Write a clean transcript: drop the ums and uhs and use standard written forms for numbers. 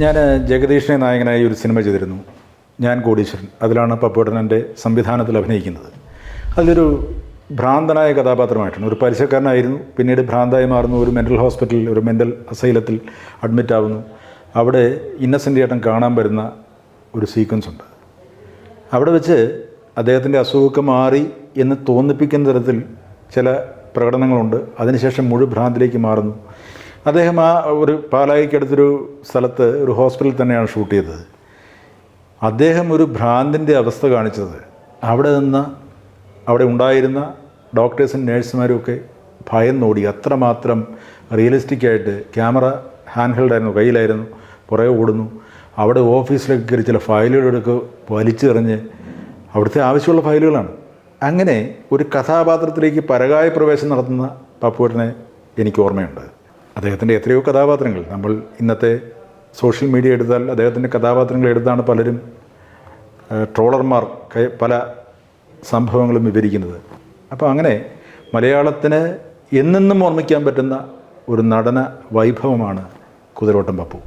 ഞാൻ ജഗദീഷിനെ നായകനായി ഒരു സിനിമ ചെയ്തിരുന്നു, ഞാൻ കോടീശ്വരൻ. അതിലാണ് പപ്പുവേട്ടൻ എൻ്റെ സംവിധാനത്തിൽ അഭിനയിക്കുന്നത്. അതിലൊരു ഭ്രാന്തനായ കഥാപാത്രമായിട്ടാണ്. ഒരു പലിശക്കാരനായിരുന്നു, പിന്നീട് ഭ്രാന്തായി മാറുന്നു, ഒരു മെൻ്റൽ ഹോസ്പിറ്റലിൽ, ഒരു മെൻ്റൽ അസൈലത്തിൽ അഡ്മിറ്റ് ആവുന്നു. അവിടെ ഇന്നസെൻ്റ് ചേട്ടൻ കാണാൻ വരുന്ന ഒരു സീക്വൻസ് ഉണ്ട്. അവിടെ വെച്ച് അദ്ദേഹത്തിൻ്റെ അസുഖമൊക്കെ മാറി എന്ന് തോന്നിപ്പിക്കുന്ന തരത്തിൽ ചില പ്രകടനങ്ങളുണ്ട്. അതിനുശേഷം മുഴുവൻ ഭ്രാന്തിലേക്ക് മാറുന്നു. അദ്ദേഹം ആ ഒരു പാലായിക്കടുത്തൊരു സ്ഥലത്ത് ഒരു ഹോസ്പിറ്റലിൽ തന്നെയാണ് ഷൂട്ട് ചെയ്തത്. അദ്ദേഹം ഒരു ഭ്രാന്തിൻ്റെ അവസ്ഥ കാണിച്ചത് അവിടെ ഉണ്ടായിരുന്ന ഡോക്ടേഴ്സും നേഴ്സുമാരും ഒക്കെ ഭയന്നോടി. അത്രമാത്രം റിയലിസ്റ്റിക്കായിട്ട് ക്യാമറ ഹാൻഡ് ഹെൽഡായിരുന്നു, കയ്യിലായിരുന്നു, പുറകെ ഓടുന്നു. അവിടെ ഓഫീസിലൊക്കെ കയറി ചില ഫയലുകളൊക്കെ വലിച്ചെറിഞ്ഞ്, അവിടുത്തെ ആവശ്യമുള്ള ഫയലുകളാണ്. അങ്ങനെ ഒരു കഥാപാത്രത്തിലേക്ക് പരകായ പ്രവേശം നടത്തുന്ന പപ്പുവേട്ടനെ എനിക്ക് ഓർമ്മയുണ്ട്. അദ്ദേഹത്തിൻ്റെ എത്രയോ കഥാപാത്രങ്ങൾ നമ്മൾ ഇന്നത്തെ സോഷ്യൽ മീഡിയ എടുത്താൽ അദ്ദേഹത്തിൻ്റെ കഥാപാത്രങ്ങൾ എടുത്താണ് പലരും ട്രോളർമാർ പല സംഭവങ്ങളും വിവരിക്കുന്നത്. അപ്പോൾ അങ്ങനെ മലയാളത്തിന് എന്നെന്നും ഓർമ്മിക്കാൻ പറ്റുന്ന ഒരു നടന വൈഭവമാണ് കുതിരോട്ടം പപ്പു.